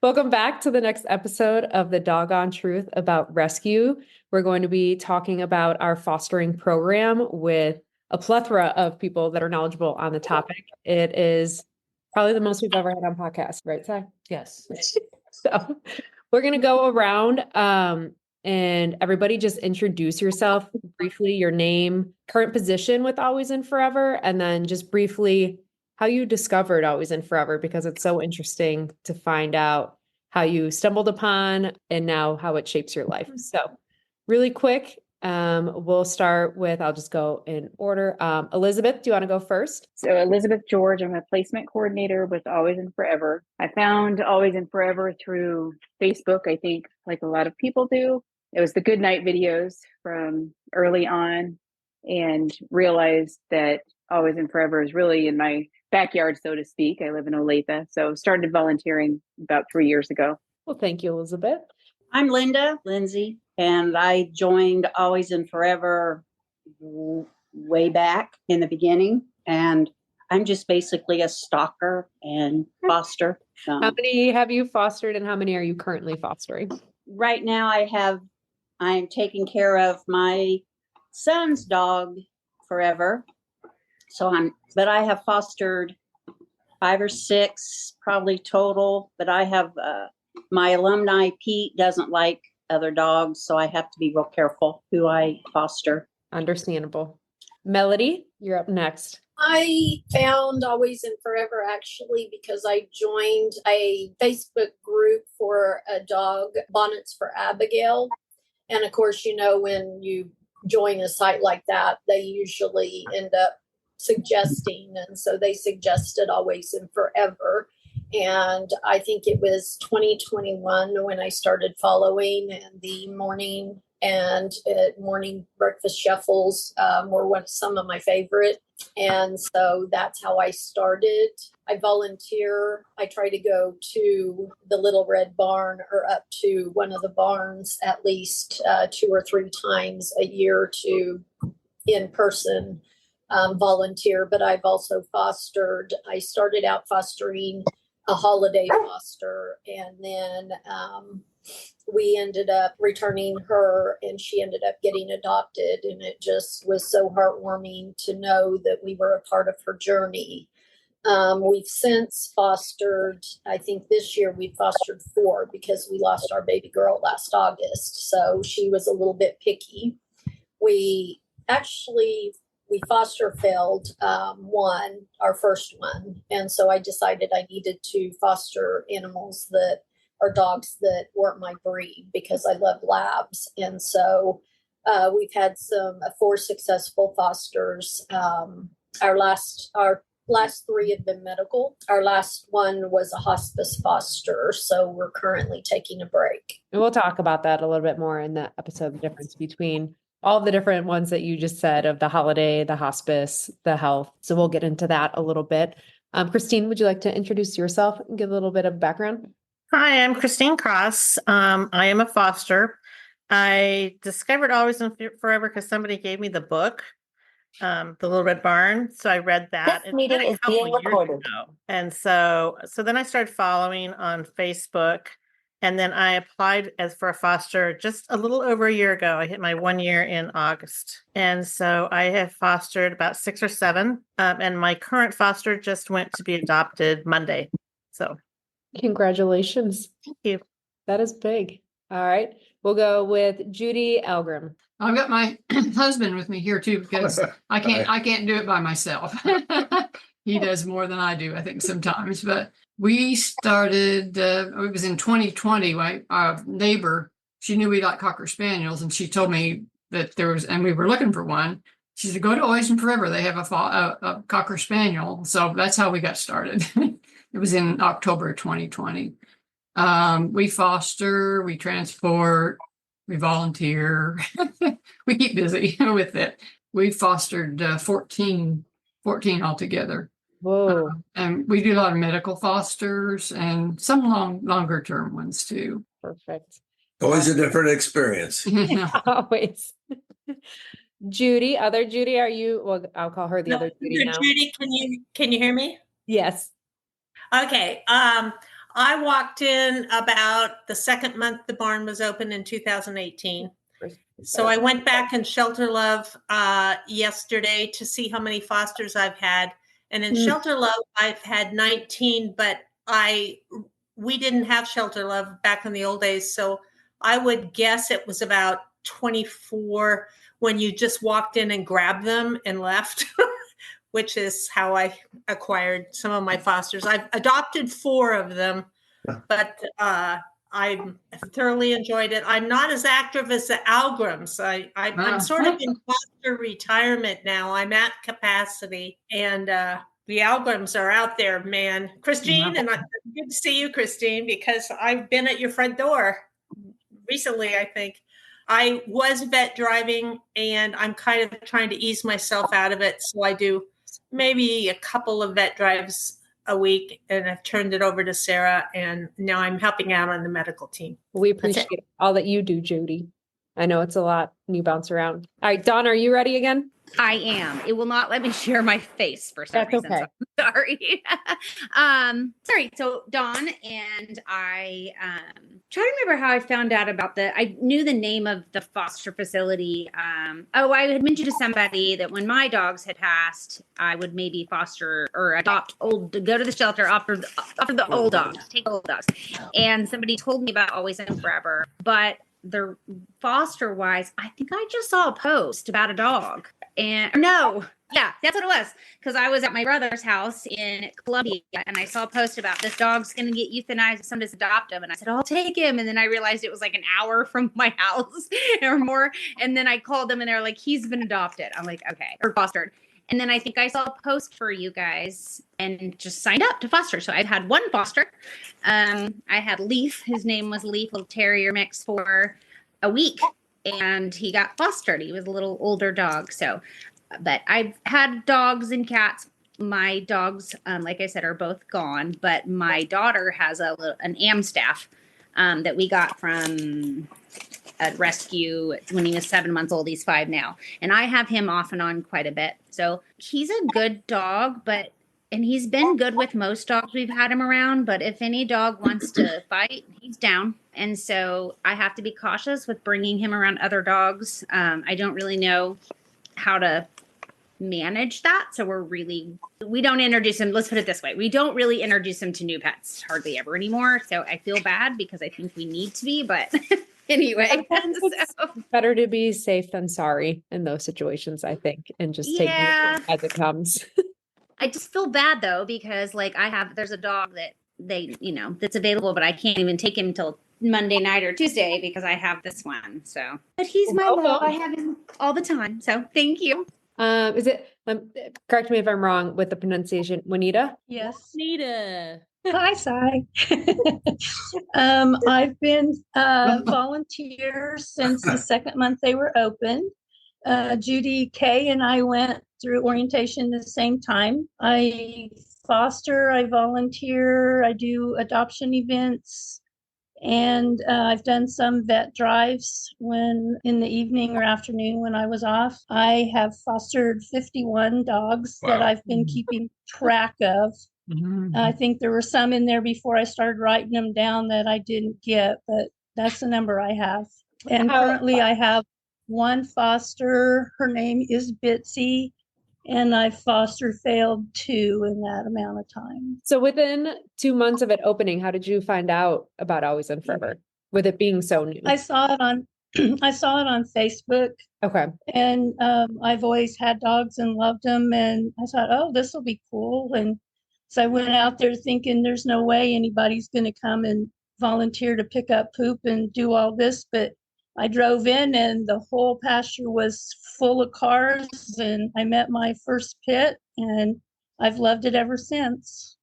Welcome back to the next episode of The Doggone Truth About Rescue. We're going to be talking about our fostering program with a plethora of people that are knowledgeable on the topic. It is probably the most we've ever had on podcast, right, Sai? Yes. So we're going to go around and everybody just introduce yourself briefly, your name, current position with Always and Forever, and then just briefly how you discovered Always and Forever, because it's so interesting to find out how you stumbled upon and now how it shapes your life. So really quick, we'll start with, I'll just go in order. Elizabeth, do you want to go first? So Elizabeth George, I'm a placement coordinator with Always and Forever. I found Always and Forever through Facebook, I think, like a lot of people do. It was the good night videos from early on, and realized that Always and Forever is really in my backyard, so to speak. I live in Olathe, so started volunteering about 3 years ago. Well, thank you, Elizabeth. I'm Lindsay, and I joined Always and Forever way back in the beginning. And I'm just basically a stalker and foster. How many have you fostered and how many are you currently fostering? Right now I'm taking care of my son's dog Forever. But I have fostered 5 or 6 probably total, but I have my alumni Pete doesn't like other dogs, so I have to be real careful who I foster. Understandable. Melody, you're up next. I found Always and Forever actually because I joined a Facebook group for a dog, Bonnets for Abigail. And of course, when you join a site like that, they usually end up suggesting. And so they suggested Always and Forever. And I think it was 2021 when I started following, and the morning and morning breakfast shuffles were some of my favorite. And so that's how I started. I volunteer. I try to go to the Little Red Barn or up to one of the barns at least 2 or 3 times a year to in person volunteer. But I've also fostered. I started out fostering a holiday foster, and then we ended up returning her, and she ended up getting adopted, and it just was so heartwarming to know that we were a part of her journey. We've since fostered, I think this year we fostered 4 because we lost our baby girl last August, so she was a little bit picky. We foster failed our first one. And so I decided I needed to foster animals that are dogs that weren't my breed because I love labs. And so we've had 4 successful fosters. Our last 3 have been medical. Our last one was a hospice foster. So we're currently taking a break. And we'll talk about that a little bit more in the episode, the difference between all the different ones that you just said of the holiday, the hospice, the health. So we'll get into that a little bit. Christine, would you like to introduce yourself and give a little bit of background? Hi, I'm Christine Cross. I am a foster. I discovered Always and Forever because somebody gave me the book, The Little Red Barn. So I read that. This meeting is being recorded. And so then I started following on Facebook. And then I applied for a foster just a little over a year ago. I hit my 1 year in August. And so I have fostered about 6 or 7. And my current foster just went to be adopted Monday. So congratulations. Thank you. That is big. All right. We'll go with Judy Elgrim. I've got my husband with me here too, because I can't do it by myself. He does more than I do, I think, sometimes. But we started, it was in 2020, our neighbor, she knew we liked Cocker Spaniels, and she told me that and we were looking for one. She said, go to Always and Forever. They have a Cocker Spaniel. So that's how we got started. It was in October 2020. We foster, we transport, we volunteer. We keep busy with it. We fostered 14 altogether. Whoa. And we do a lot of medical fosters and some longer term ones too. Perfect. Always a different experience. Always. Judy, other Judy, are you? Well, I'll call her the other Judy now. Judy, can you hear me? Yes. Okay. I walked in about the second month the barn was open in 2018. So I went back in Shelter Love yesterday to see how many fosters I've had. And in Shelter Love, I've had 19, but we didn't have Shelter Love back in the old days. So I would guess it was about 24 when you just walked in and grabbed them and left, which is how I acquired some of my fosters. I've adopted 4 of them, but I thoroughly enjoyed it. I'm not as active as the Algrams. I'm sort of in foster retirement now. I'm at capacity, and the Algrams are out there, man. Christine, and good to see you, Christine, because I've been at your front door recently, I think. I was vet driving, and I'm kind of trying to ease myself out of it. So I do maybe a couple of vet drives a week, and I've turned it over to Sarah, and now I'm helping out on the medical team. We appreciate all that you do, Judy. I know it's a lot and you bounce around. All right, Dawn, are you ready again? I am. It will not let me share my face for some That's reason. okay. So I'm sorry. Sorry. So Dawn and I trying to remember how I found out about I knew the name of the foster facility. I had mentioned to somebody that when my dogs had passed, I would maybe foster or adopt go to the shelter, offer the old dogs, take old dogs. And somebody told me about Always and Forever, but the foster wise, I think I just saw a post about a dog. And no, yeah, that's what it was. Because I was at my brother's house in Columbia and I saw a post about this dog's going to get euthanized. Somebody's adopt him. And I said, I'll take him. And then I realized it was like an hour from my house or more. And then I called them and they're like, he's been adopted. I'm like, okay, or fostered. And then I think I saw a post for you guys and just signed up to foster. So I've had one foster. I had Leaf. His name was Leaf, little terrier mix, for a week. And he got fostered. He was a little older dog. So, but I've had dogs and cats. My dogs, like I said, are both gone. But my daughter has an Amstaff that we got from a rescue when he was 7 months old. He's 5 now. And I have him off and on quite a bit. So he's a good dog, and he's been good with most dogs we've had him around. But if any dog wants to fight, he's down. And so I have to be cautious with bringing him around other dogs. I don't really know how to manage that. So we don't introduce him. Let's put it this way. We don't really introduce him to new pets hardly ever anymore. So I feel bad because I think we need to be, but anyway. It's better to be safe than sorry in those situations, I think, and just take it as it comes. I just feel bad though, because there's a dog that that's available, but I can't even take him till Monday night or Tuesday because I have this one. So, but he's my love. I have him all the time. So thank you. Is it, correct me if I'm wrong with the pronunciation, Juanita? Yes. Nita. Hi, Sai. I've been volunteer since the second month they were open. Judy Kay and I went through orientation at the same time. I foster, I volunteer, I do adoption events, and I've done some vet drives when in the evening or afternoon when I was off. I have fostered 51 dogs that I've been keeping track of. I think there were some in there before I started writing them down that I didn't get, but that's the number I have. And currently I have one foster. Her name is Bitsy, and I foster failed 2 in that amount of time. So within 2 months of it opening, how did you find out about Always and Forever with it being so new? I saw it on Facebook. Okay. And I've always had dogs and loved them, and I thought, oh, this will be cool. And so I went out there thinking there's no way anybody's going to come and volunteer to pick up poop and do all this. But I drove in and the whole pasture was full of cars, and I met my first pit, and I've loved it ever since.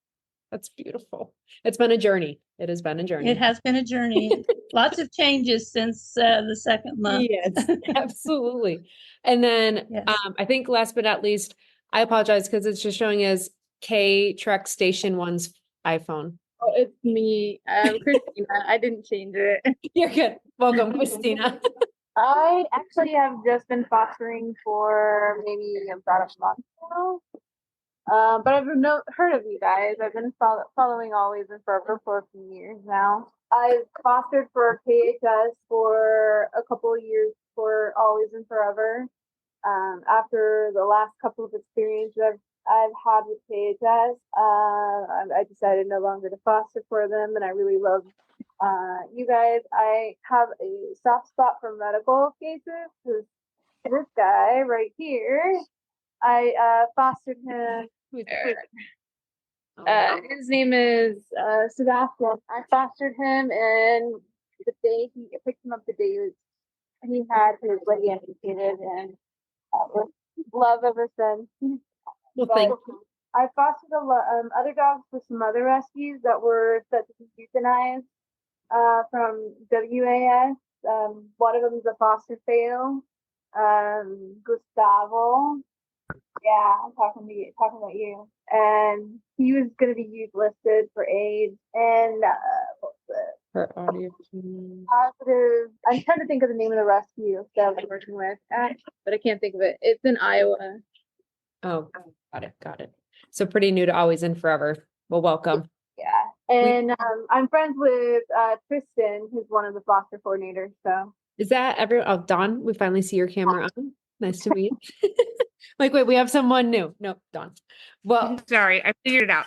That's beautiful. It's been a journey. It has been a journey. It has been a journey. Lots of changes since the second month. Yes, absolutely. And then Yes. I think last but not least, I apologize because it's just showing as K Trek Station 1's iPhone. Oh, it's me, Christina. I didn't change it. You're good. Welcome, Christina. I actually have just been fostering for maybe about a month now. But I've heard of you guys. I've been following Always and Forever for a few years now. I've fostered for KHS for a couple of years for Always and Forever. After the last couple of experiences I've had with KHS, I decided no longer to foster for them, and I really love you guys. I have a soft spot for medical cases because this guy right here, I fostered him. His name is Sebastian. I fostered him, and the day I picked him up, the day he had his leg amputated, and was love ever since. Well, But thank you. I fostered other dogs for some other rescues that were set to be euthanized from WAS. One of them is a foster fail. Gustavo. Yeah, I'm talking about you. And he was going to be youth listed for AIDS. And For audio. positive. I'm trying to think of the name of the rescue that I was working with, but I can't think of it. It's in Iowa. Oh, got it. So pretty new to Always and Forever. Well, welcome. Yeah. And I'm friends with Tristan, who's one of the foster coordinators. So Is that everyone? Oh, Dawn, we finally see your camera on. Nice to meet you. Like, wait, we have someone new. No, Dawn. Well, Sorry, I figured it out.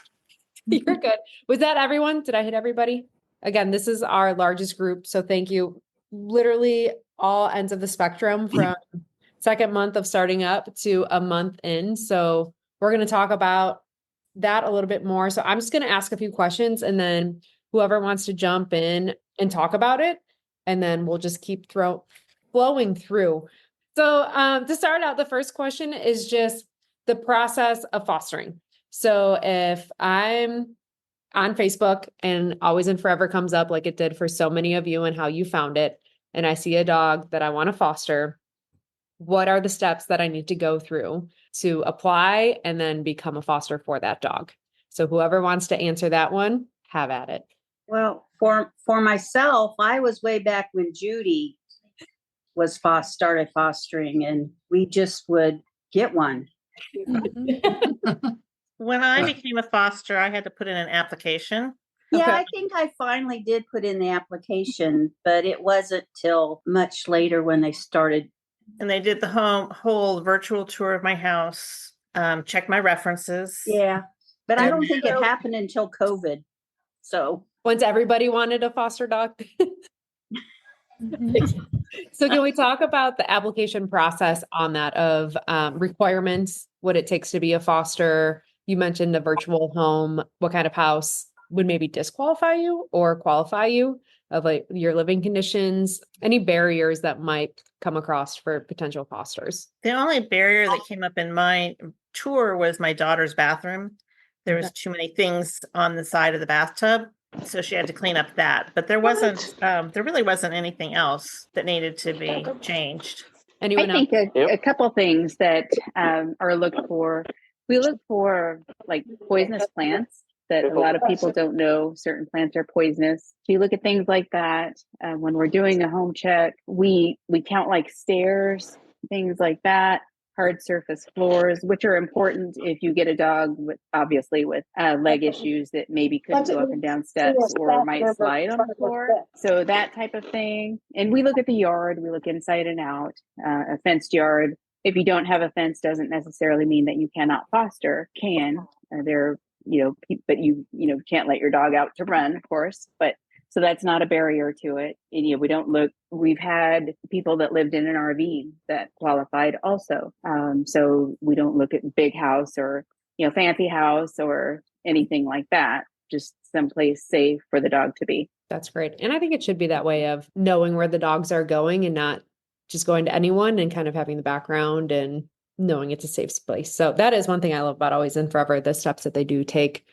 you're good. Was that everyone? Did I hit everybody? Again, this is our largest group. So thank you. Literally all ends of the spectrum from second month of starting up to a month in. So we're going to talk about that a little bit more. So I'm just going to ask a few questions and then whoever wants to jump in and talk about it. And then we'll just keep flowing through. So to start out, the first question is just the process of fostering. So if I'm on Facebook and Always and Forever comes up like it did for so many of you and how you found it, and I see a dog that I want to foster, what are the steps that I need to go through to apply and then become a foster for that dog? So whoever wants to answer that one, have at it. Well, for myself, I was way back when Judy was started fostering, and we just would get one. When I became a foster, I had to put in an application. Yeah, Okay. I think I finally did put in the application, but it wasn't till much later when they started. And they did the whole virtual tour of my house, check my references. Yeah, but I don't think it happened until COVID. So Once everybody wanted a foster dog. So can we talk about the application process on that of requirements, what it takes to be a foster? You mentioned a virtual home. What kind of house would maybe disqualify you or qualify you of like your living conditions? Any barriers that might come across for potential fosters? The only barrier that came up in my tour was my daughter's bathroom. There was too many things on the side of the bathtub, so she had to clean up that. But there really wasn't anything else that needed to be changed. Anyone I else? think a couple things that are looked for. We look for like poisonous plants that a lot of people don't know certain plants are poisonous. So you look at things like that. When we're doing a home check, we count like stairs, things like that. Hard surface floors, which are important if you get a dog with leg issues that maybe couldn't go up and down steps or might slide on the floor. So that type of thing. And we look at the yard, we look inside and out, a fenced yard. If you don't have a fence, doesn't necessarily mean that you cannot foster. But you can't let your dog out to run, of course, but so that's not a barrier to it. And, we don't look, we've had people that lived in an RV that qualified also. So we don't look at big house or, fancy house or anything like that, just someplace safe for the dog to be. That's great. And I think it should be that way of knowing where the dogs are going and not just going to anyone and kind of having the background and knowing it's a safe place. So that is one thing I love about Always and Forever, the steps that they do take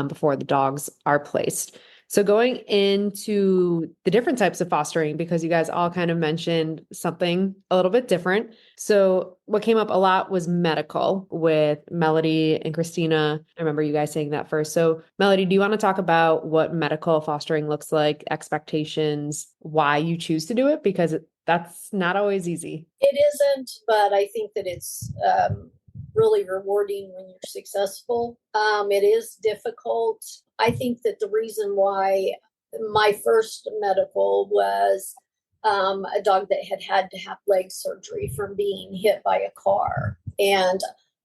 before the dogs are placed. So going into the different types of fostering, because you guys all kind of mentioned something a little bit different. So what came up a lot was medical with Melody and Christina. I remember you guys saying that first. So Melody, do you want to talk about what medical fostering looks like, expectations, why you choose to do it? Because that's not always easy. It isn't, but I think that it's really rewarding when you're successful. It is difficult. I think that the reason why my first medical was a dog that had to have leg surgery from being hit by a car. And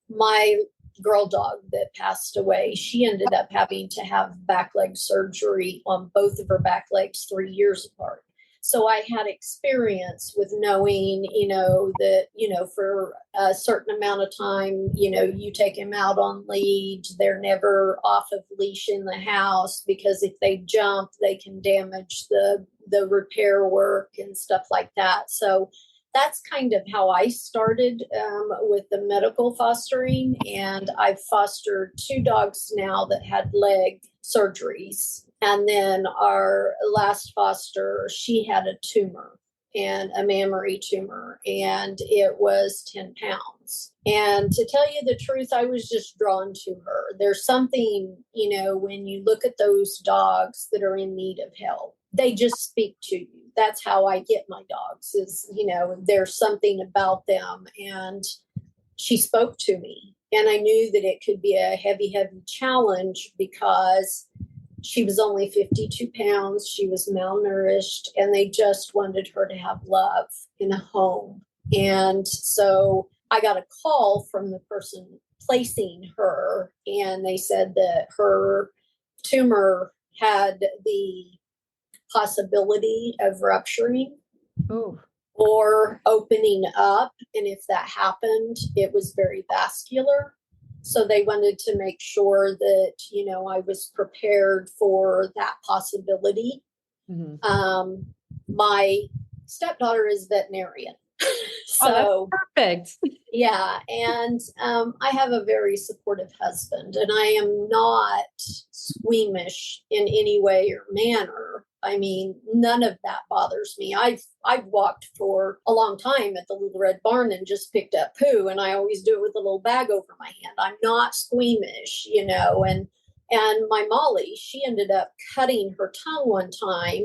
my girl dog that passed away, she ended up having to have back leg surgery on both of her back legs 3 years apart. So I had experience with knowing, that, for a certain amount of time, you take him out on lead. They're never off of leash in the house, because if they jump, they can damage the repair work and stuff like that. So that's kind of how I started with the medical fostering. And I've fostered 2 dogs now that had leg surgeries. And then our last foster, she had a tumor, and a mammary tumor, and it was 10 pounds. And to tell you the truth, I was just drawn to her. There's something, when you look at those dogs that are in need of help, they just speak to you. That's how I get my dogs is, there's something about them. And she spoke to me, and I knew that it could be a heavy, heavy challenge, because she was only 52 pounds. She was malnourished, and they just wanted her to have love in a home. And so I got a call from the person placing her, and they said that her tumor had the possibility of rupturing or opening up. And if that happened, it was very vascular. So they wanted to make sure that, I was prepared for that possibility. Mm-hmm. My stepdaughter is veterinarian. So perfect. Yeah. And I have a very supportive husband, and I am not squeamish in any way or manner. I mean, none of that bothers me. I've walked for a long time at the Little Red Barn and just picked up poo, and I always do it with a little bag over my hand. I'm not squeamish, and my Molly, she ended up cutting her tongue one time,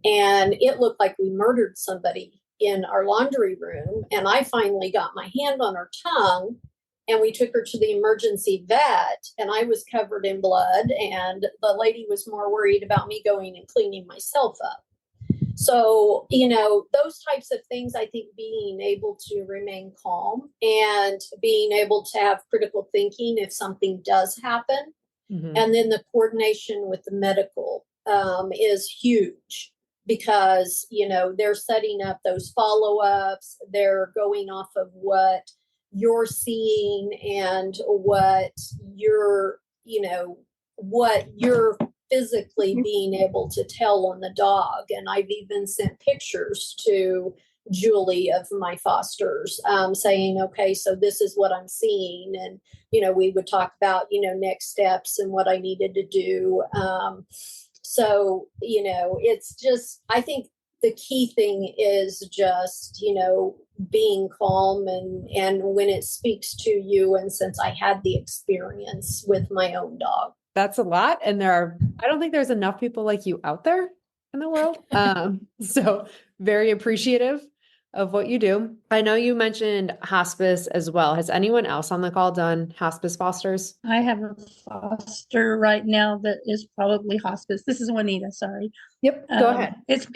and it looked like we murdered somebody in our laundry room. And I finally got my hand on her tongue, and we took her to the emergency vet, and I was covered in blood, and the lady was more worried about me going and cleaning myself up. So, those types of things, I think being able to remain calm and being able to have critical thinking if something does happen. Mm-hmm. And then the coordination with the medical is huge. Because, they're setting up those follow-ups, they're going off of what you're seeing and what you're physically being able to tell on the dog. And I've even sent pictures to Julie of my fosters saying, okay, so this is what I'm seeing. And, we would talk about, next steps and what I needed to do. So, it's just, I think the key thing is just, being calm and when it speaks to you. And since I had the experience with my own dog. That's a lot. And I don't think there's enough people like you out there in the world. So very appreciative of what you do. I know you mentioned hospice as well. Has anyone else on the call done hospice fosters? I have a foster right now that is probably hospice. This is Juanita, sorry. Yep, go ahead. It's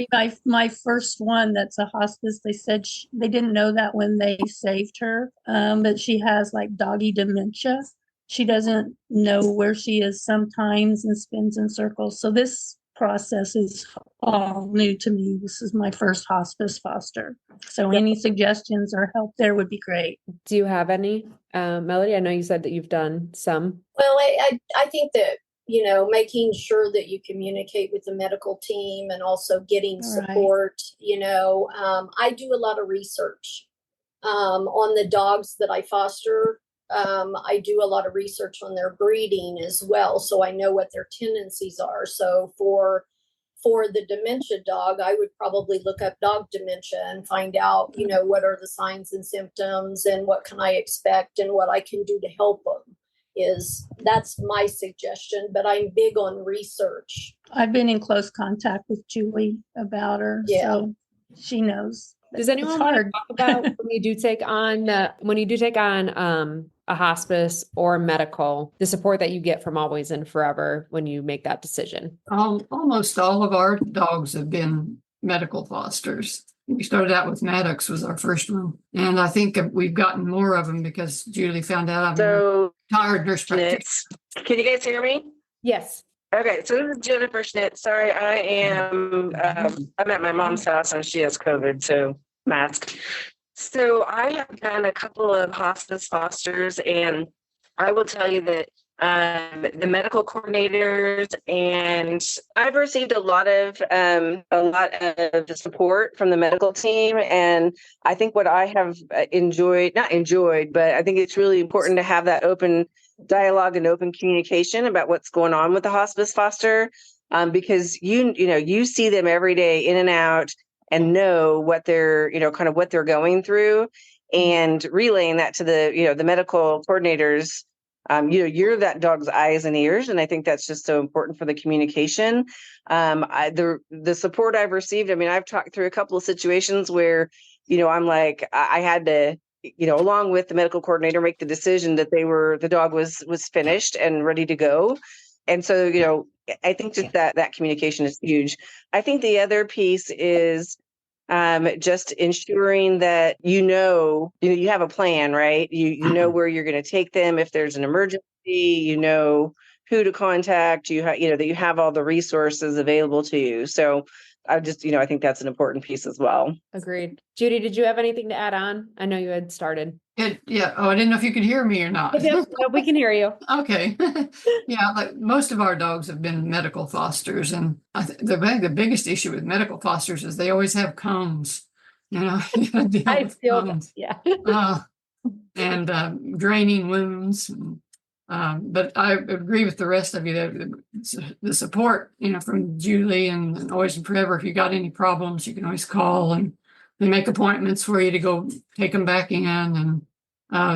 my first one that's a hospice. They said they didn't know that when they saved her, but she has like doggy dementia. She doesn't know where she is sometimes and spins in circles. So this process is all new to me. This is my first hospice foster. So any suggestions or help there would be great. Do you have any, Melody? I know you said that you've done some. Well, I think that, making sure that you communicate with the medical team and also getting support, I do a lot of research on the dogs that I foster. I do a lot of research on their breeding as well, so I know what their tendencies are. So for the dementia dog, I would probably look up dog dementia and find out, what are the signs and symptoms and what can I expect and what I can do to help them. That's my suggestion, but I'm big on research. I've been in close contact with Julie about her, so she knows. Does anyone want to hard. talk about when you do take on a hospice or medical, the support that you get from Always and Forever when you make that decision? Almost all of our dogs have been medical fosters. We started out with Maddox was our first one. And I think we've gotten more of them because Julie found out I'm a So, retired nurse practitioner. can you guys hear me? Yes. Okay, so this is Jennifer Schnitt. Sorry, I am, I'm at my mom's house and she has COVID, so mask. So I have done a couple of hospice fosters, and I will tell you that the medical coordinators, and I've received a lot of support from the medical team. And I think what I have not enjoyed, but I think it's really important to have that open dialogue and open communication about what's going on with the hospice foster, because you see them every day in and out and know what they're kind of what they're going through, and relaying that to the medical coordinators. You're that dog's eyes and ears, and I think that's just so important for the communication. The support I've received, I mean, I've talked through a couple of situations where I'm like, I had to, along with the medical coordinator, make the decision that the dog was finished and ready to go. And so, I think just that communication is huge. I think the other piece is just ensuring that you have a plan, right? You know where you're going to take them if there's an emergency. You know who to contact. That you have all the resources available to you. So I think that's an important piece as well. Agreed. Judy, did you have anything to add on? I know you had started. Yeah. Oh, I didn't know if you could hear me or not. No, we can hear you. Okay. Yeah, like most of our dogs have been medical fosters, and the biggest issue with medical fosters is they always have cones. I feel that. Yeah. And draining wounds. But I agree with the rest of you that the support, from Julie and Always and Forever. If you got any problems, you can always call, and they make appointments for you to go take them back in. And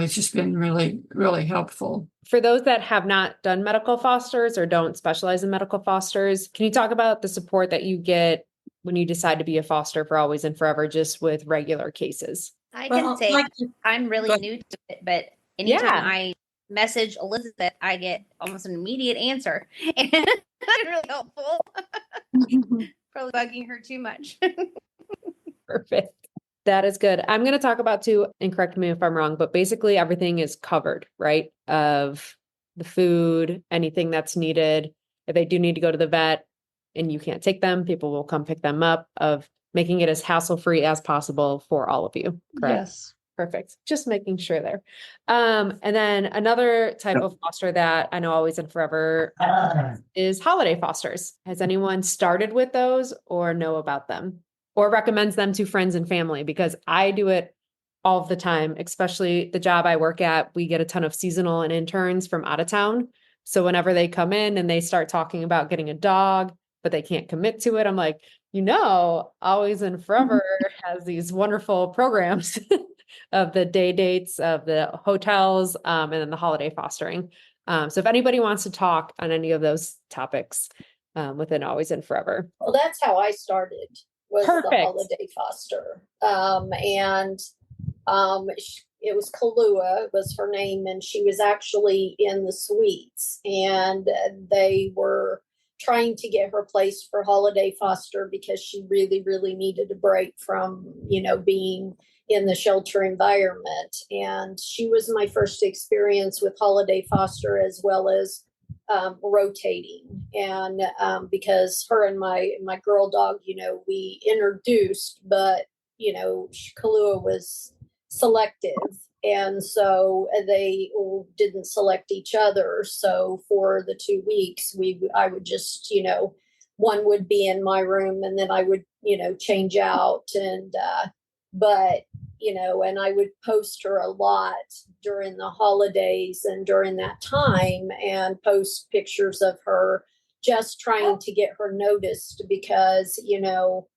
it's just been really, really helpful. For those that have not done medical fosters or don't specialize in medical fosters, can you talk about the support that you get when you decide to be a foster for Always and Forever, just with regular cases? I can say I'm really new to it, but anytime I message Elizabeth, I get almost an immediate answer. And that's really helpful. Probably bugging her too much. Perfect. That is good. I'm going to talk about too, and correct me if I'm wrong, but basically everything is covered, right? Of the food, anything that's needed. If they do need to go to the vet and you can't take them, people will come pick them up, of making it as hassle-free as possible for all of you. Correct? Yes. Perfect. Just making sure there. And then another type of foster that I know Always and Forever is holiday fosters. Has anyone started with those or know about them or recommends them to friends and family? Because I do it all the time, especially the job I work at. We get a ton of seasonal and interns from out of town. So whenever they come in and they start talking about getting a dog, but they can't commit to it, I'm like, Always and Forever has these wonderful programs of the day dates, of the hotels, and then the holiday fostering. So if anybody wants to talk on any of those topics within Always and Forever. Well, that's how I started, was Perfect. the holiday foster. It was Kahlua was her name, and she was actually in the suites, and they were trying to get her placed for holiday foster because she really, really needed a break from, being in the shelter environment. And she was my first experience with holiday foster, as well as rotating. And because her and my girl dog, we introduced, but Kahlua was selective, and so they didn't select each other. So for the 2 weeks, I would just, one would be in my room, and then I would, change out, and and I would post her a lot during the holidays and during that time, and post pictures of her, just trying to get her noticed, because,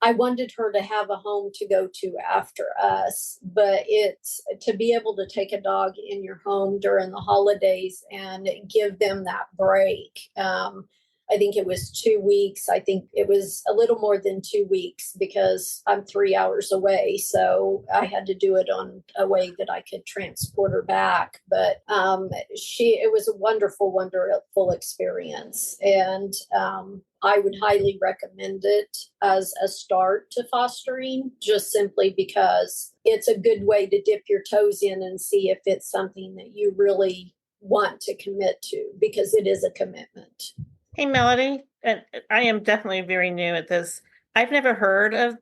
I wanted her to have a home to go to after us. But it's to be able to take a dog in your home during the holidays and give them that break. I think it was 2 weeks. I think it was a little more than 2 weeks because I'm 3 hours away. So I had to do it on a way that I could transport her back. But it was a wonderful, wonderful experience. And I would highly recommend it as a start to fostering, just simply because it's a good way to dip your toes in and see if it's something that you really want to commit to, because it is a commitment. Hey, Melody, and I am definitely very new at this. I've never heard of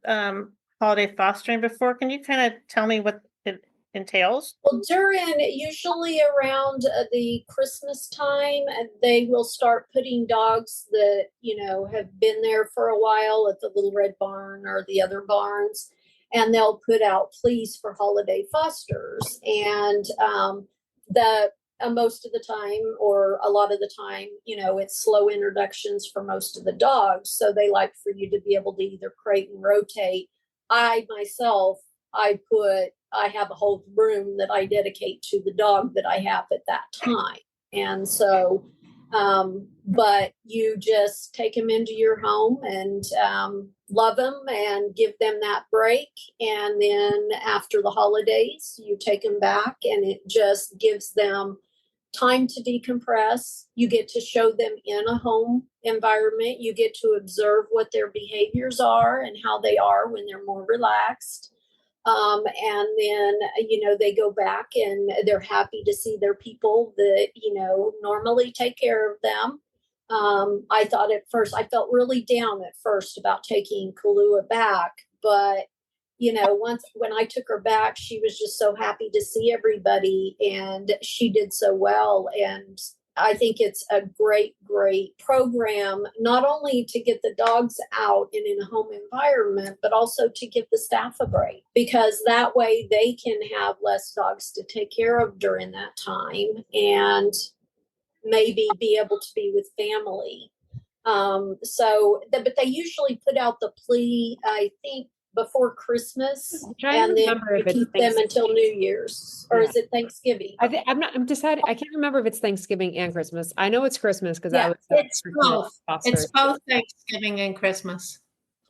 holiday fostering before. Can you kind of tell me what it entails? Well, usually around the Christmas time, they will start putting dogs that, have been there for a while at the Little Red Barn or the other barns, and they'll put out pleas for holiday fosters. And most of the time, or a lot of the time, it's slow introductions for most of the dogs. So they like for you to be able to either crate and rotate. I have a whole room that I dedicate to the dog that I have at that time. And so, but you just take them into your home and love them and give them that break. And then after the holidays, you take them back, and it just gives them time to decompress. You get to show them in a home environment. You get to observe what their behaviors are and how they are when they're more relaxed. And then, they go back and they're happy to see their people that, normally take care of them. I felt really down at first about taking Kahlua back, but once when I took her back, she was just so happy to see everybody, and she did so well. And I think it's a great, great program, not only to get the dogs out and in a home environment, but also to give the staff a break, because that way they can have less dogs to take care of during that time and maybe be able to be with family. But they usually put out the plea, I think, before Christmas, and then keep them until New Year's, or is it Thanksgiving? I'm deciding. I can't remember if it's Thanksgiving and Christmas. I know it's Christmas because it's both. It's both Thanksgiving and Christmas.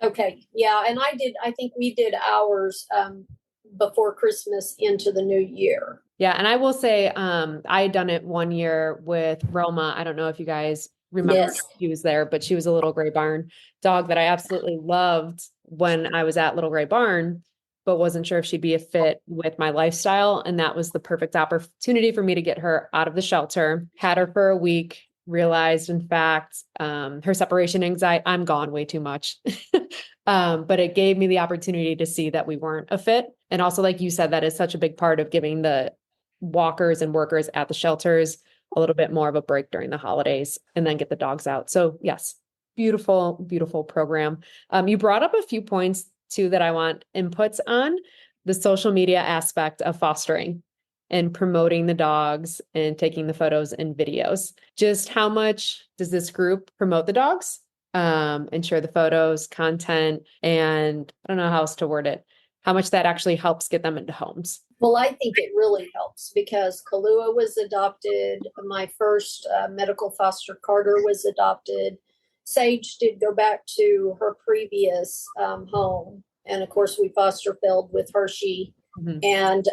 Okay, yeah, and I think we did ours before Christmas into the new year. Yeah, and I will say, I had done it one year with Roma. I don't know if you guys remember. Yes. She was there, but she was a Little Gray Barn dog that I absolutely loved when I was at Little Gray Barn, but wasn't sure if she'd be a fit with my lifestyle. And that was the perfect opportunity for me to get her out of the shelter. Had her for a week, realized, in fact, her separation anxiety, I'm gone way too much. But it gave me the opportunity to see that we weren't a fit. And also, like you said, that is such a big part of giving the walkers and workers at the shelters a little bit more of a break during the holidays, and then get the dogs out. So yes, beautiful, beautiful program. You brought up a few points too that I want inputs on: the social media aspect of fostering and promoting the dogs and taking the photos and videos. Just how much does this group promote the dogs, and share the photos, content, and I don't know how else to word it, how much that actually helps get them into homes? Well, I think it really helps because Kahlua was adopted. My first medical foster, Carter, was adopted. Sage did go back to her previous home. And of course, we foster filled with Hershey. Mm-hmm. And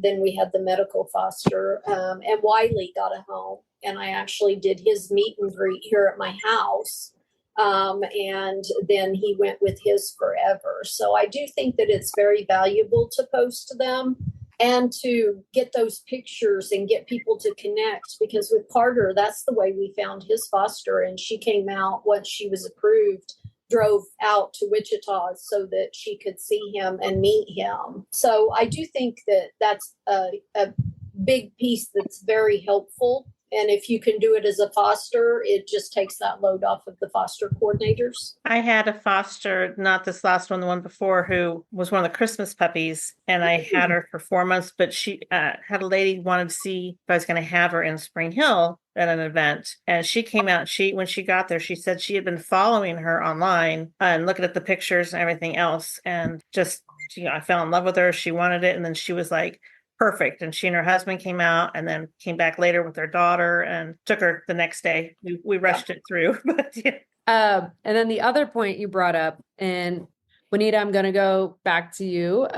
then we had the medical foster. And Wiley got a home. And I actually did his meet and greet here at my house. And then he went with his forever. So I do think that it's very valuable to post to them and to get those pictures and get people to connect, because with Carter, that's the way we found his foster. And she came out once she was approved, drove out to Wichita so that she could see him and meet him. So I do think that that's a big piece that's very helpful. And if you can do it as a foster, it just takes that load off of the foster coordinators. I had a foster, not this last one, the one before, who was one of the Christmas puppies. And I had her for 4 months, but she had a lady wanted to see if I was going to have her in Spring Hill at an event. And she came out, when she got there, she said she had been following her online and looking at the pictures and everything else. And just, I fell in love with her. She wanted it. And then she was like, perfect. And she and her husband came out and then came back later with their daughter and took her the next day. We rushed it through. But yeah. And then the other point you brought up, and Juanita, I'm going to go back to you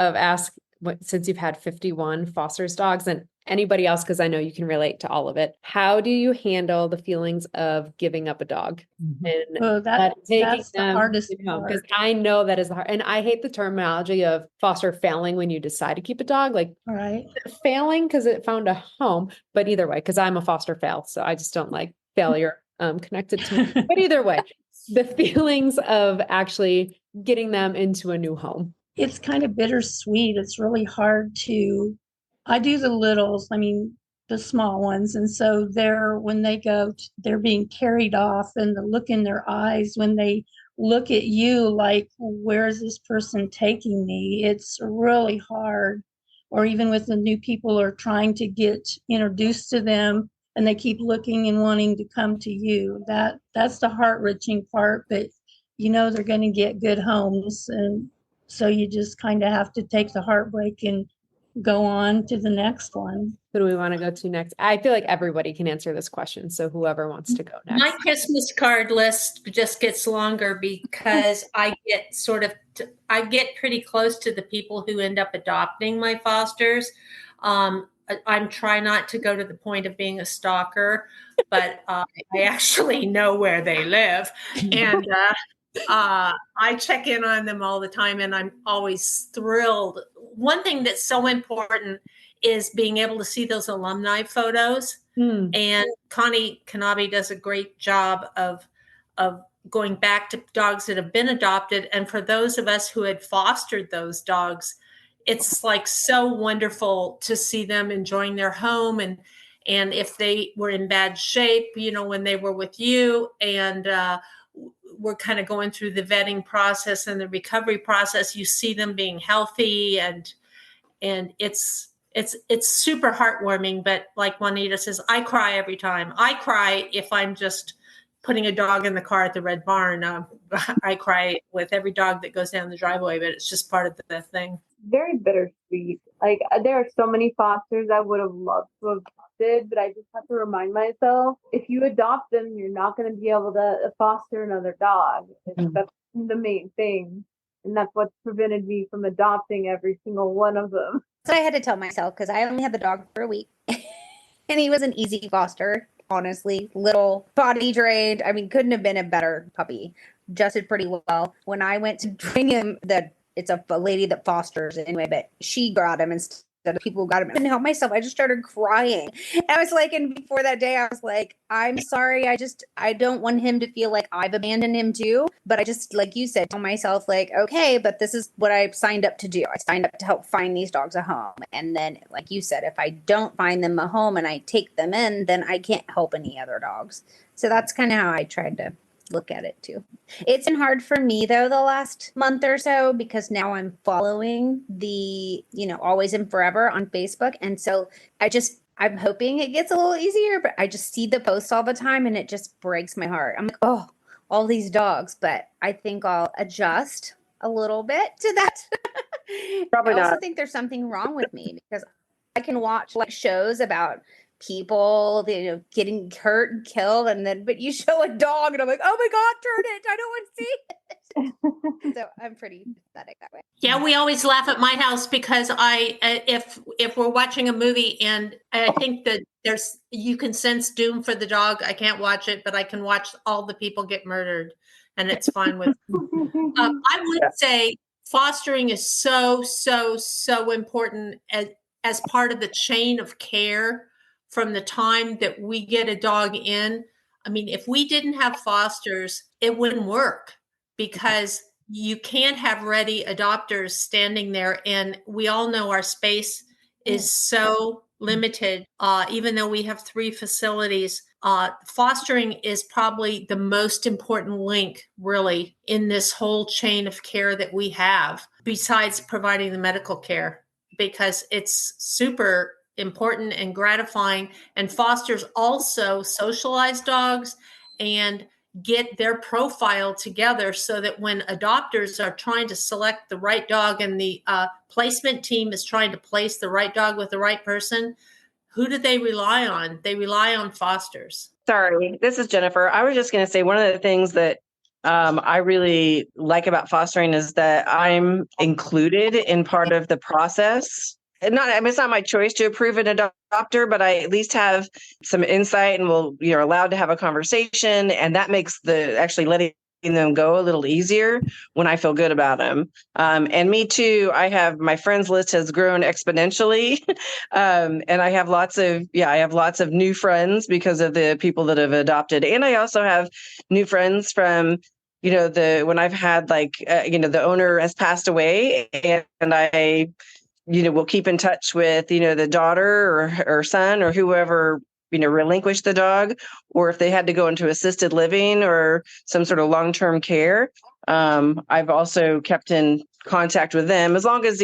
since you've had 51 foster's dogs and anybody else, because I know you can relate to all of it. How do you handle the feelings of giving up a dog and that's the hardest part? Because I know that is hard. And I hate the terminology of foster failing when you decide to keep a dog, like Right. failing because it found a home, but either way, because I'm a foster fail. So I just don't like failure connected to me. But either way, the feelings of actually getting them into a new home. It's kind of bittersweet. It's really hard I do the littles, the small ones. And so when they go, they're being carried off, and the look in their eyes when they look at you like, where is this person taking me? It's really hard. Or even with the new people are trying to get introduced to them, and they keep looking and wanting to come to you. That's the heart-wrenching part, but they're going to get good homes. And so you just kind of have to take the heartbreak and go on to the next one. Who do we want to go to next? I feel like everybody can answer this question. So whoever wants to go next. My Christmas card list just gets longer because I get pretty close to the people who end up adopting my fosters. I'm trying not to go to the point of being a stalker, but I actually know where they live. And I check in on them all the time, and I'm always thrilled. One thing that's so important is being able to see those alumni photos. And Connie Kanabe does a great job of going back to dogs that have been adopted. And for those of us who had fostered those dogs, it's like so wonderful to see them enjoying their home, and if they were in bad shape, when they were with you, and we're kind of going through the vetting process and the recovery process, you see them being healthy, and it's super heartwarming. But like Juanita says, I cry every time. I cry if I'm just putting a dog in the car at the Red Barn. I cry with every dog that goes down the driveway, but it's just part of the thing. Very bittersweet. Like, there are so many fosters I would have loved to have adopted, but I just have to remind myself, if you adopt them, you're not going to be able to foster another dog. That's the main thing. And that's what's prevented me from adopting every single one of them. So I had to tell myself, because I only had the dog for a week, and he was an easy foster. Honestly, little body drained. Couldn't have been a better puppy. Adjusted pretty well. When I went to bring him, it's a lady that fosters anyway, but she got him instead of people who got him. I couldn't help myself. I just started crying. I was like, and before that day, I was like, I'm sorry. I don't want him to feel like I've abandoned him too. But I just, like you said, tell myself like, okay, but this is what I signed up to do. I signed up to help find these dogs a home. And then, like you said, if I don't find them a home and I take them in, then I can't help any other dogs. So that's kind of how I tried to look at it too. It's been hard for me though the last month or so, because now I'm following the Always and Forever on Facebook, and so I'm hoping it gets a little easier, but I just see the posts all the time and it just breaks my heart. I'm like, oh, all these dogs. But I think I'll adjust a little bit to that. Probably I also not. think there's something wrong with me, because I can watch like shows about people getting hurt and killed, but you show a dog and I'm like, oh my God, turn it, I don't want to see it. So I'm pretty pathetic that way. Yeah, we always laugh at my house because if we're watching a movie and I think that you can sense doom for the dog, I can't watch it, but I can watch all the people get murdered, and it's fine with I would say fostering is so important as part of the chain of care. From the time that we get a dog in, if we didn't have fosters, it wouldn't work, because you can't have ready adopters standing there. And we all know our space is so limited. Even though we have 3 facilities, fostering is probably the most important link really in this whole chain of care that we have, besides providing the medical care, because it's super important and gratifying. And fosters also socialize dogs, and get their profile together so that when adopters are trying to select the right dog and the placement team is trying to place the right dog with the right person, who do they rely on? They rely on fosters. Sorry, this is Jennifer. I was just going to say one of the things that I really like about fostering is that I'm included in part of the process. It's not my choice to approve an adopter, but I at least have some insight and allowed to have a conversation. And that makes actually letting them go a little easier when I feel good about them. And me too, my friends list has grown exponentially. And I have lots of new friends because of the people that have adopted. And I also have new friends from, when I've had the owner has passed away, and I we'll keep in touch with, the daughter or son or whoever, relinquished the dog, or if they had to go into assisted living or some sort of long-term care. I've also kept in contact with them as long as,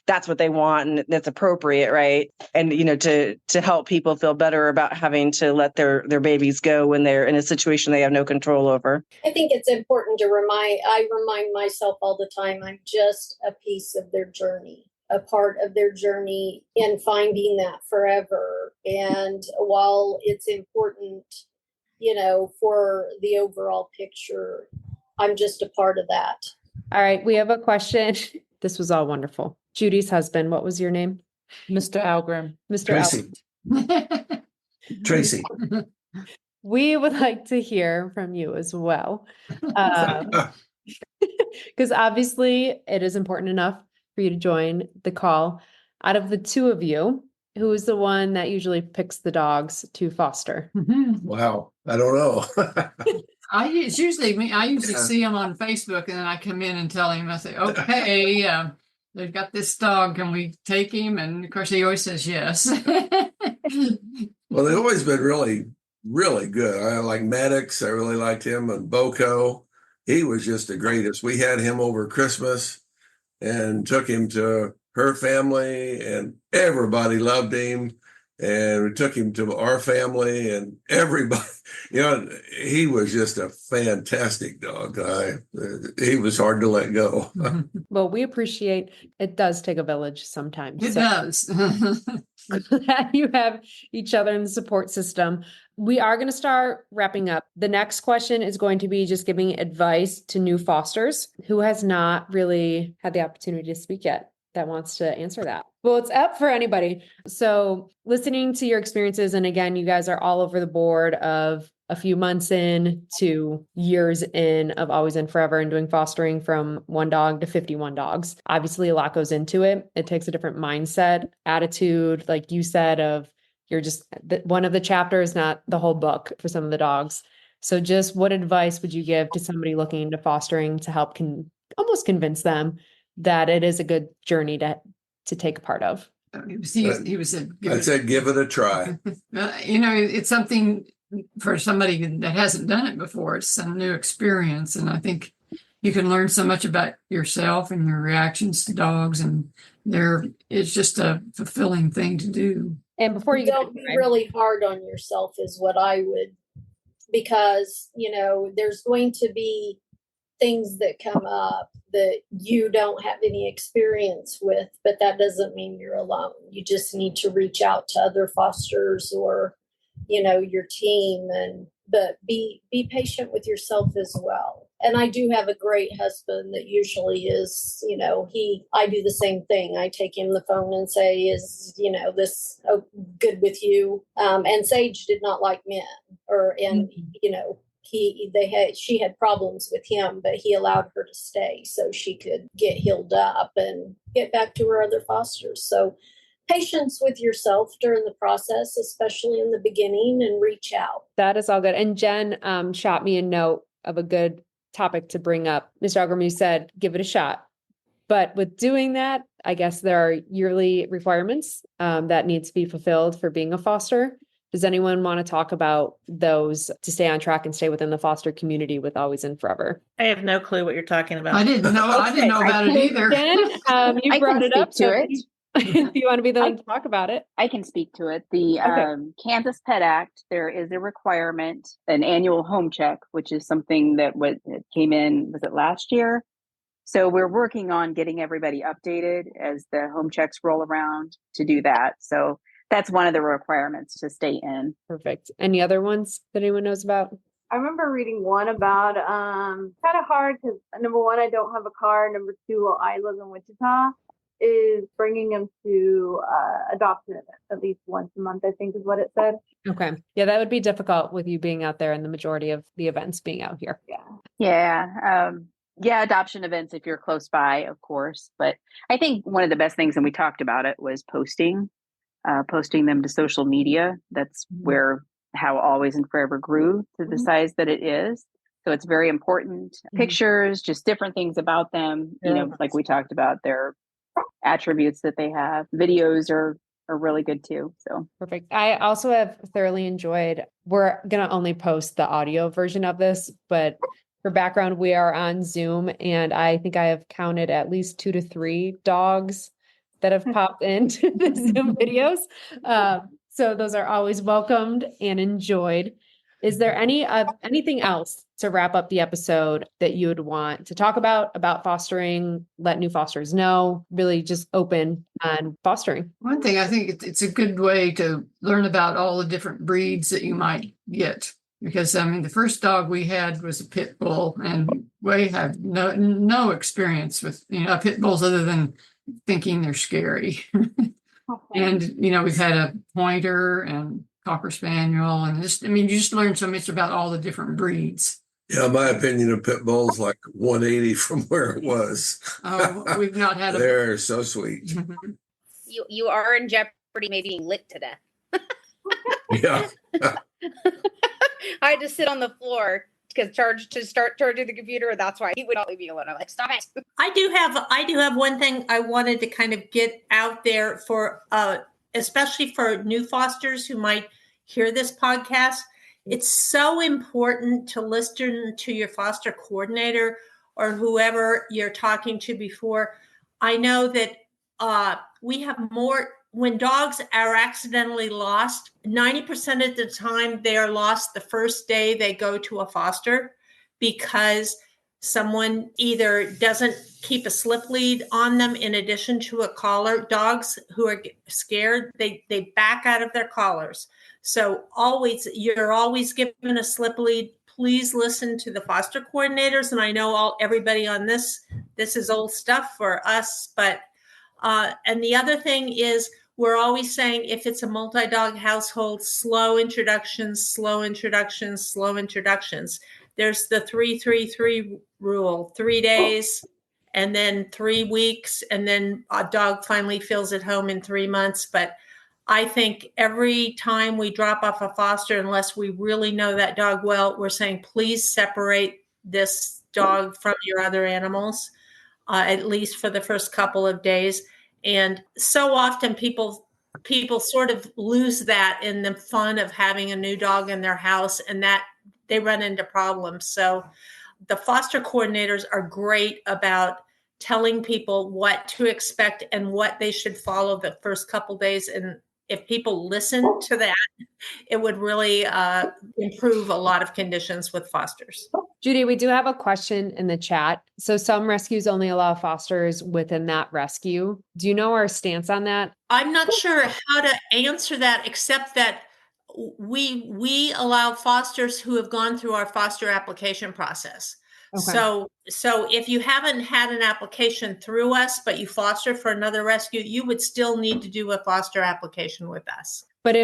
that's what they want and that's appropriate. Right. And, to help people feel better about having to let their babies go when they're in a situation they have no control over. I think it's important to remind myself all the time, I'm just a piece of their journey, a part of their journey in finding that forever. And while it's important, for the overall picture, I'm just a part of that. All right. We have a question. This was all wonderful. Judy's husband, what was your name? Mr. Algrim. Mr. Tracy. Algrim. Tracy. We would like to hear from you as well. Because obviously it is important enough for you to join the call. Out of the two of you, who is the one that usually picks the dogs to foster? Wow. I don't know. It's usually me. I usually see him on Facebook, and then I come in and tell him, I say, okay, they've got this dog. Can we take him? And of course, he always says yes. Well, they've always been really, really good. I like Maddox. I really liked him, and Boko. He was just the greatest. We had him over Christmas and took him to her family, and everybody loved him. And we took him to our family, and everybody, he was just a fantastic dog. He was hard to let go. Well, we appreciate it. Does take a village sometimes. It does. That you have each other in the support system. We are going to start wrapping up. The next question is going to be just giving advice to new fosters who has not really had the opportunity to speak yet that wants to answer that. Well, it's up for anybody. So listening to your experiences, and again, you guys are all over the board of a few months in to years in of Always and Forever and doing fostering from 1 dog to 51 dogs. Obviously, a lot goes into it. It takes a different mindset, attitude, like you said, of you're just one of the chapters, not the whole book for some of the dogs. So just what advice would you give to somebody looking into fostering to help almost convince them that it is a good journey to take a part of? He said, I said, give it a try. It's something for somebody that hasn't done it before. It's a new experience. And I think you can learn so much about yourself and your reactions to dogs. And it's just a fulfilling thing to do. And before you don't be really hard on yourself is what I would, because, there's going to be things that come up that you don't have any experience with, but that doesn't mean you're alone. You just need to reach out to other fosters or, your team, but be patient with yourself as well. And I do have a great husband that usually is, I do the same thing. I take him the phone and say, is, this good with you? And Sage did not like men she had problems with him, but he allowed her to stay so she could get healed up and get back to her other fosters. So patience with yourself during the process, especially in the beginning, and reach out. That is all good. And Jen shot me a note of a good topic to bring up. Mr. Algrim, you said, give it a shot. But with doing that, I guess there are yearly requirements that need to be fulfilled for being a foster. Does anyone want to talk about those to stay on track and stay within the foster community with Always and Forever? I have no clue what you're talking about. I didn't know about it either. Jen, you brought it up to it. If you want to be the one to talk about it. I can speak to it. The Okay. Kansas Pet Act, there is a requirement, an annual home check, which is something that it came in, was it last year? So we're working on getting everybody updated as the home checks roll around to do that. So that's one of the requirements to stay in. Perfect. Any other ones that anyone knows about? I remember reading one about kind of hard because number one, I don't have a car. Number two, I live in Wichita. Is bringing them to adoption events at least once a month, I think is what it said. Okay. Yeah, that would be difficult with you being out there and the majority of the events being out here. Yeah, adoption events if you're close by, of course. But I think one of the best things, and we talked about it, was posting them to social media. That's where how Always and Forever grew to the size that it is. So it's very important. Pictures, just different things about them, like we talked about, their attributes that they have. Videos are really good too. So perfect. I also have thoroughly enjoyed, we're going to only post the audio version of this, but for background, we are on Zoom, and I think I have counted at least 2 to 3 dogs that have popped into the Zoom videos. So those are always welcomed and enjoyed. Is there anything else to wrap up the episode that you would want to talk about fostering, let new fosters know, really just open on fostering? One thing, I think it's a good way to learn about all the different breeds that you might get. Because the first dog we had was a pit bull, and we have no experience with pit bulls other than thinking they're scary. And we've had a pointer and cocker spaniel, and you just learn so much about all the different breeds. Yeah, my opinion of pit bulls like 180 from where it was. Oh, we've not had a. They're so sweet. You are in jeopardy, maybe being licked to death. Yeah. I had to sit on the floor because start charging the computer. That's why he would not leave me alone. I'm like, stop it. I do have one thing I wanted to kind of get out there for, especially for new fosters who might hear this podcast. It's so important to listen to your foster coordinator or whoever you're talking to before. I know that we have more. When dogs are accidentally lost, 90% of the time they are lost the first day they go to a foster because someone either doesn't keep a slip lead on them in addition to a collar. Dogs who are scared, they back out of their collars. So you're always given a slip lead. Please listen to the foster coordinators. And I know everybody on this is old stuff for us, but and the other thing is we're always saying if it's a multi-dog household, slow introductions, slow introductions, slow introductions. There's the 3-3-3 rule, 3 days and then 3 weeks. And then a dog finally feels at home in 3 months. But I think every time we drop off a foster, unless we really know that dog well, we're saying, please separate this dog from your other animals. At least for the first couple of days. And so often people sort of lose that in the fun of having a new dog in their house, and that they run into problems. So the foster coordinators are great about telling people what to expect and what they should follow the first couple days. And if people listen to that, it would really improve a lot of conditions with fosters. Judy, we do have a question in the chat. So some rescues only allow fosters within that rescue. Do you know our stance on that? I'm not sure how to answer that, except that we allow fosters who have gone through our foster application process. Okay. So if you haven't had an application through us, but you foster for another rescue, you would still need to do a foster application with us. But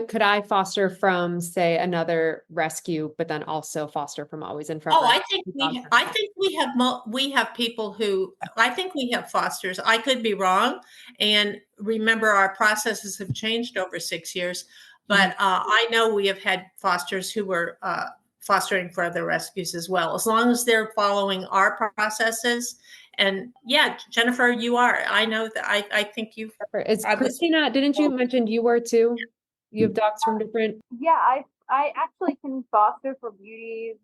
could I foster from, say, another rescue, but then also foster from Always and Forever? Oh, I think we have people who, I think we have fosters. I could be wrong. And remember, our processes have changed over 6 years. But I know we have had fosters who were fostering for other rescues as well, as long as they're following our processes. And yeah, Jennifer, you are. I know that I think you've. It's Christina. Didn't you mention you were too? You have dogs from different. Yeah, I actually can foster for beauties,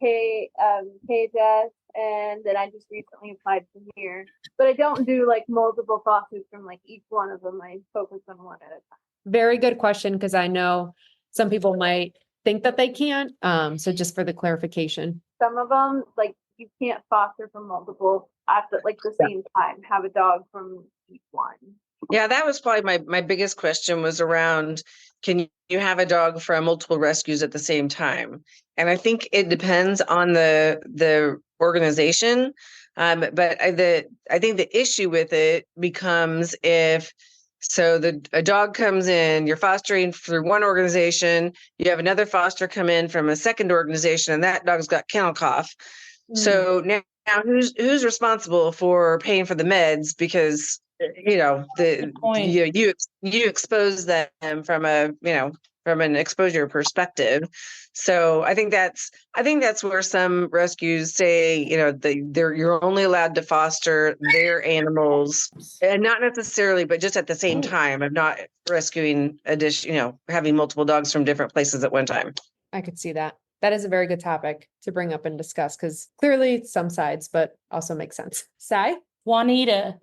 KHS, and then I just recently applied from here. But I don't do like multiple fosters from like each one of them. I focus on one at a time. Very good question, because I know some people might think that they can't. So just for the clarification. Some of them, like you can't foster from multiple at the same time. Have a dog from each one. Yeah, that was probably my biggest question was around, can you have a dog from multiple rescues at the same time? And I think it depends on the organization. But I think the issue with it becomes if a dog comes in, you're fostering through one organization, you have another foster come in from a second organization, and that dog's got kennel cough. So now who's responsible for paying for the meds? Because you expose them from an exposure perspective. So I think that's where some rescues say, you're only allowed to foster their animals, and not necessarily, but just at the same time of not rescuing having multiple dogs from different places at one time. I could see that. That is a very good topic to bring up and discuss, because clearly some sides, but also makes sense. Sai? Juanita,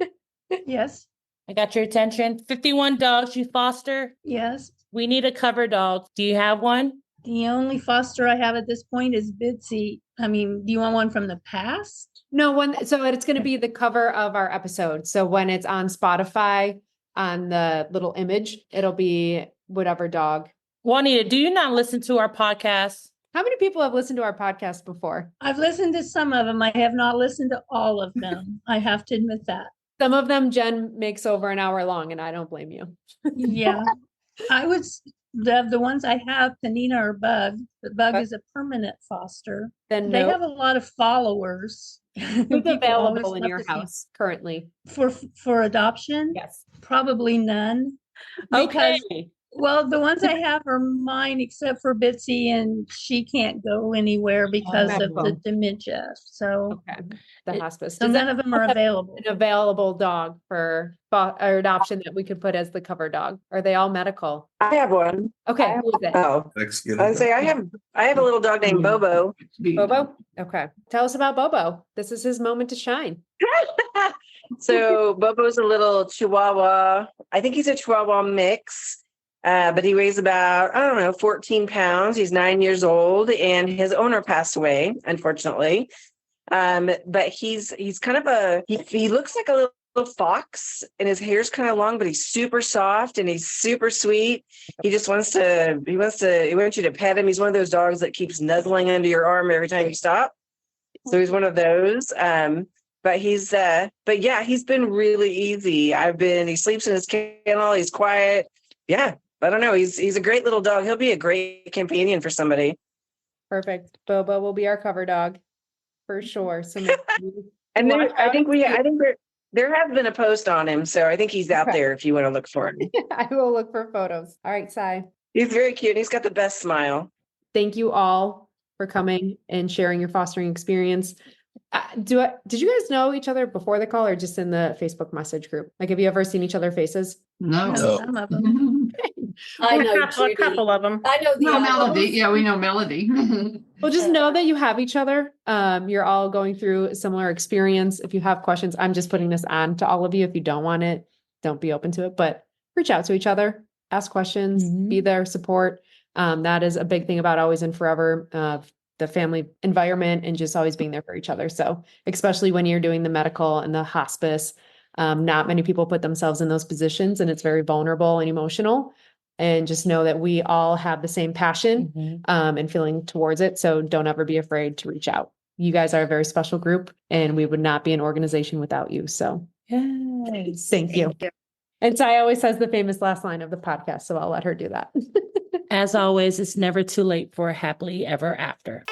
Yes, I got your attention. 51 dogs you foster. yes. We need a cover dog. Do you have one? The only foster I have at this point is Bitsy. I mean, do you want one from the past? No, so it's going to be the cover of our episode. So when it's on Spotify, on the little image, it'll be whatever dog. Juanita, do you not listen to our podcast? How many people have listened to our podcast before? I've listened to some of them. I have not listened to all of them. I have to admit that. Some of them Jen makes over an hour long, and I don't blame you. Yeah. I would, the ones I have, Panina or Bug. The Bug is a permanent foster. Then They no. have a lot of followers. Who's People available always in love your to see- house currently? For adoption? Yes. Probably none. Okay. Well, the ones I have are mine, except for Bitsy, and she can't go anywhere because of the dementia. So, Okay. The hospice. so Does none that of them are have available. an available dog for or adoption that we could put as the cover dog? Are they all medical? I have one. Okay. Who is it? Oh, I'd say I have a little dog named Bobo. Bobo? Okay. Tell us about Bobo. This is his moment to shine. So Bobo's a little Chihuahua. I think he's a Chihuahua mix. But he weighs about, 14 pounds. He's 9 years old, and his owner passed away, unfortunately. But he's kind of he looks like a little fox, and his hair's kind of long, but he's super soft and he's super sweet. He wants you to pet him. He's one of those dogs that keeps nuzzling under your arm every time you stop. So he's one of those. But he's been really easy. He sleeps in his kennel. He's quiet. Yeah. I don't know. He's a great little dog. He'll be a great companion for somebody. Perfect. Bobo will be our cover dog for sure. So and I think there has been a post on him, so I think he's out there if you want to look for him. I will look for photos. All right, Sai. He's very cute. He's got the best smile. Thank you all for coming and sharing your fostering experience. Did you guys know each other before the call or just in the Facebook message group? Like, have you ever seen each other faces? No. Some of them. I know a couple of them. I know the No, other Melody. ones. Yeah, we know Melody. Well, just know that you have each other. You're all going through a similar experience. If you have questions, I'm just putting this on to all of you. If you don't want it, don't be open to it, but reach out to each other, ask questions, be there, support. That is a big thing about Always and Forever, the family environment and just always being there for each other. So especially when you're doing the medical and the hospice, not many people put themselves in those positions, and it's very vulnerable and emotional. And just know that we all have the same passion and feeling towards it. So don't ever be afraid to reach out. You guys are a very special group, and we would not be an organization without you. So thank you. And Sai always says the famous last line of the podcast, so I'll let her do that. As always, it's never too late for a happily ever after.